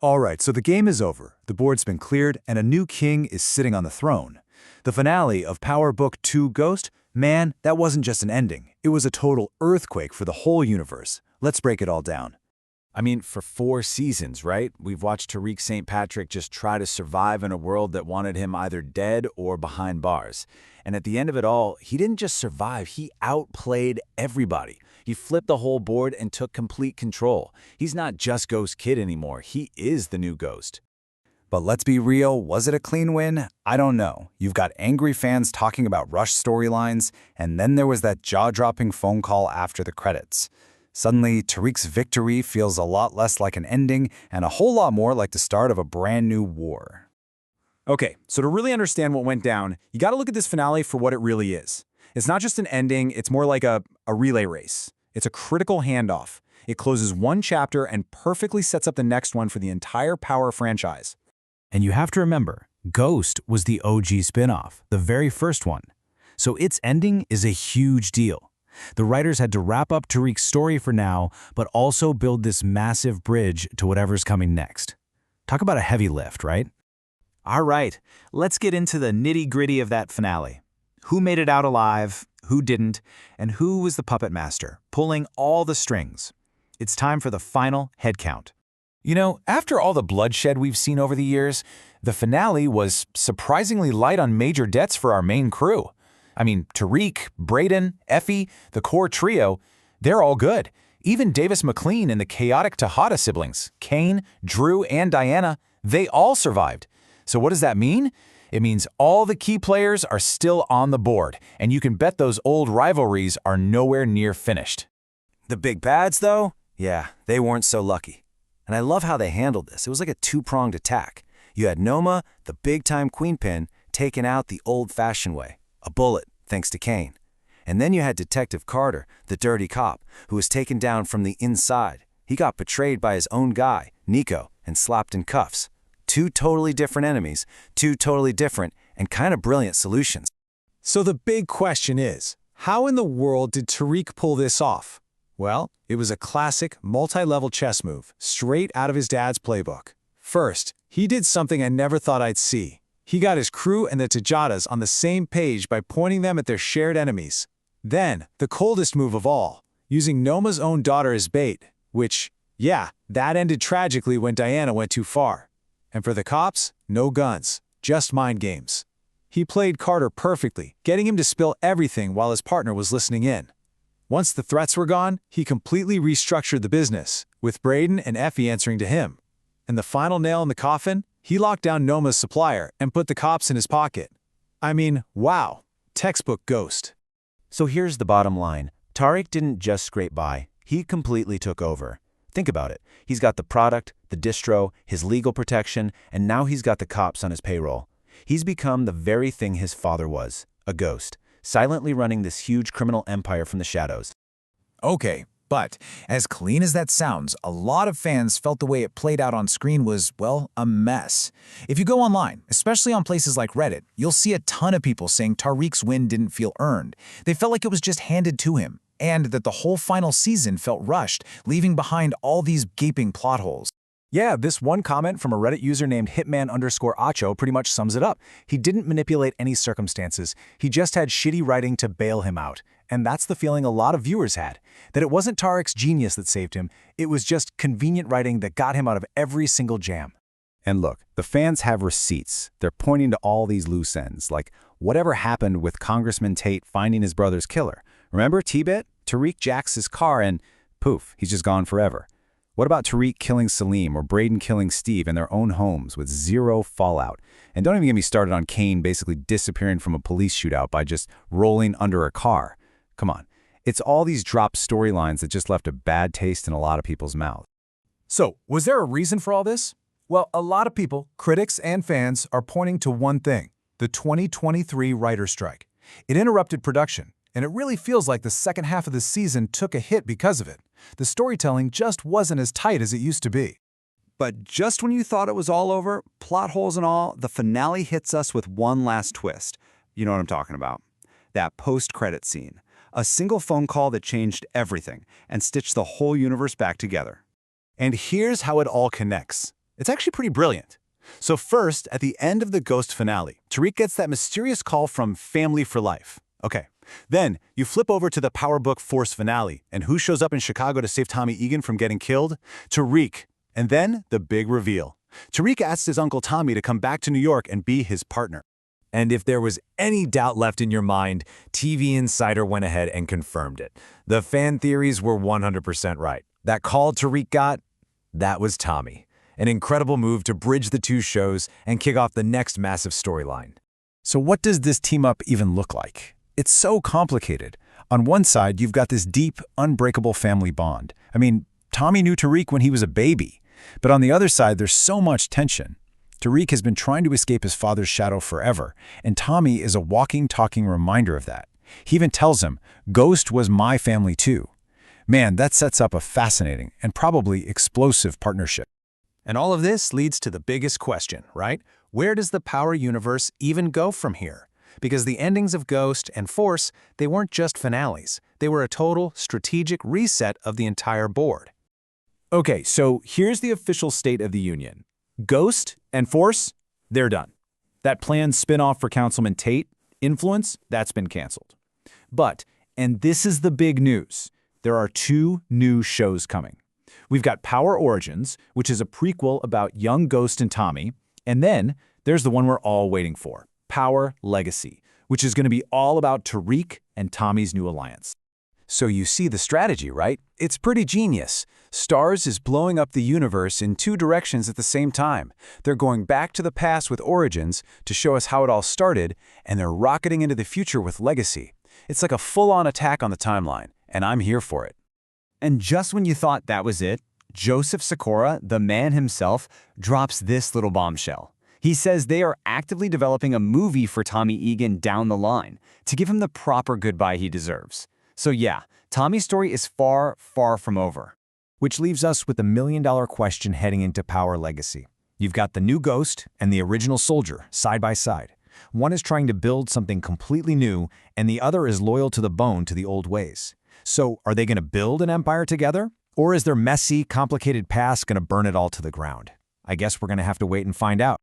Alright, so the game is over, the board's been cleared, and a new king is sitting on the throne. The finale of Power Book 2 Ghost? Man, that wasn't just an ending. It was a total earthquake for the whole universe. Let's break it all down. I mean, for 4 seasons, right? We've watched Tariq St. Patrick just try to survive in a world that wanted him either dead or behind bars. And at the end of it all, he didn't just survive, he outplayed everybody. He flipped the whole board and took complete control. He's not just Ghost Kid anymore, he is the new Ghost. But let's be real, was it a clean win? I don't know. You've got angry fans talking about rushed storylines, and then there was that jaw-dropping phone call after the credits. Suddenly, Tariq's victory feels a lot less like an ending and a whole lot more like the start of a brand new war. Okay, so to really understand what went down, you gotta look at this finale for what it really is. It's not just an ending, it's more like a relay race. It's a critical handoff. It closes one chapter and perfectly sets up the next one for the entire Power franchise. And you have to remember, Ghost was the OG spin-off, the very first one. So its ending is a huge deal. The writers had to wrap up Tariq's story for now, but also build this massive bridge to whatever's coming next. Talk about a heavy lift, right? All right, let's get into the nitty-gritty of that finale. Who made it out alive, who didn't, and who was the puppet master, pulling all the strings? It's time for the final head count. You know, after all the bloodshed we've seen over the years, the finale was surprisingly light on major deaths for our main crew. I mean, Tariq, Brayden, Effie, the core trio, they're all good. Even Davis McLean and the chaotic Tejada siblings, Kane, Drew, and Diana, they all survived. So what does that mean? It means all the key players are still on the board, and you can bet those old rivalries are nowhere near finished. The big bads, though? Yeah, they weren't so lucky. And I love how they handled this. It was like a two-pronged attack. You had Noma, the big-time queenpin, taken out the old-fashioned way. A bullet, thanks to Kane. And then you had Detective Carter, the dirty cop, who was taken down from the inside. He got betrayed by his own guy, Nico, and slapped in cuffs. 2 totally different enemies, 2 totally different and kind of brilliant solutions. So the big question is, how in the world did Tariq pull this off? Well, it was a classic multi-level chess move, straight out of his dad's playbook. First, he did something I never thought I'd see. He got his crew and the Tejadas on the same page by pointing them at their shared enemies. Then, the coldest move of all, using Noma's own daughter as bait, which, yeah, that ended tragically when Diana went too far. And for the cops, no guns, just mind games. He played Carter perfectly, getting him to spill everything while his partner was listening in. Once the threats were gone, he completely restructured the business, with Brayden and Effie answering to him. And the final nail in the coffin, he locked down Noma's supplier and put the cops in his pocket. I mean, wow, textbook Ghost. So here's the bottom line. Tariq didn't just scrape by, he completely took over. Think about it. He's got the product, the distro, his legal protection, and now he's got the cops on his payroll. He's become the very thing his father was, a ghost, silently running this huge criminal empire from the shadows. Okay, but as clean as that sounds, a lot of fans felt the way it played out on screen was, well, a mess. If you go online, especially on places like Reddit, you'll see a ton of people saying Tariq's win didn't feel earned. They felt like it was just handed to him, and that the whole final season felt rushed, leaving behind all these gaping plot holes. Yeah, this one comment from a Reddit user named Hitman_Acho pretty much sums it up. He didn't manipulate any circumstances. He just had shitty writing to bail him out. And that's the feeling a lot of viewers had. That it wasn't Tariq's genius that saved him. It was just convenient writing that got him out of every single jam. And look, the fans have receipts. They're pointing to all these loose ends, like whatever happened with Congressman Tate finding his brother's killer. Remember T-Bit? Tariq jacks his car and poof, he's just gone forever. What about Tariq killing Salim or Brayden killing Steve in their own homes with zero fallout? And don't even get me started on Kane basically disappearing from a police shootout by just rolling under a car. Come on. It's all these dropped storylines that just left a bad taste in a lot of people's mouths. So, was there a reason for all this? Well, a lot of people, critics and fans, are pointing to one thing: the 2023 writer's strike. It interrupted production, and it really feels like the second half of the season took a hit because of it. The storytelling just wasn't as tight as it used to be. But just when you thought it was all over, plot holes and all, the finale hits us with one last twist. You know what I'm talking about. That post-credit scene. A single phone call that changed everything and stitched the whole universe back together. And here's how it all connects. It's actually pretty brilliant. So first, at the end of the Ghost finale, Tariq gets that mysterious call from Family for Life. Okay. Then, you flip over to the Power Book Force finale, and who shows up in Chicago to save Tommy Egan from getting killed? Tariq. And then, the big reveal. Tariq asks his Uncle Tommy to come back to New York and be his partner. And if there was any doubt left in your mind, TV Insider went ahead and confirmed it. The fan theories were 100% right. That call Tariq got, that was Tommy. An incredible move to bridge the two shows and kick off the next massive storyline. So what does this team-up even look like? It's so complicated. On one side, you've got this deep, unbreakable family bond. I mean, Tommy knew Tariq when he was a baby. But on the other side, there's so much tension. Tariq has been trying to escape his father's shadow forever, and Tommy is a walking, talking reminder of that. He even tells him, "Ghost was my family too." Man, that sets up a fascinating and probably explosive partnership. And all of this leads to the biggest question, right? Where does the Power universe even go from here? Because the endings of Ghost and Force, they weren't just finales. They were a total strategic reset of the entire board. Okay, so here's the official state of the union. Ghost and Force, they're done. That planned spin-off for Councilman Tate, Influence, that's been canceled. But, and this is the big news, there are 2 new shows coming. We've got Power Origins, which is a prequel about young Ghost and Tommy, and then there's the one we're all waiting for, Power Legacy, which is going to be all about Tariq and Tommy's new alliance. So you see the strategy, right? It's pretty genius. Starz is blowing up the universe in 2 directions at the same time. They're going back to the past with Origins to show us how it all started, and they're rocketing into the future with Legacy. It's like a full-on attack on the timeline, and I'm here for it. And just when you thought that was it, Joseph Sikora, the man himself, drops this little bombshell. He says they are actively developing a movie for Tommy Egan down the line to give him the proper goodbye he deserves. So yeah, Tommy's story is far, far from over. Which leaves us with the million-dollar question heading into Power Legacy. You've got the new Ghost and the original Soldier side by side. One is trying to build something completely new, and the other is loyal to the bone to the old ways. So are they going to build an empire together? Or is their messy, complicated past going to burn it all to the ground? I guess we're going to have to wait and find out.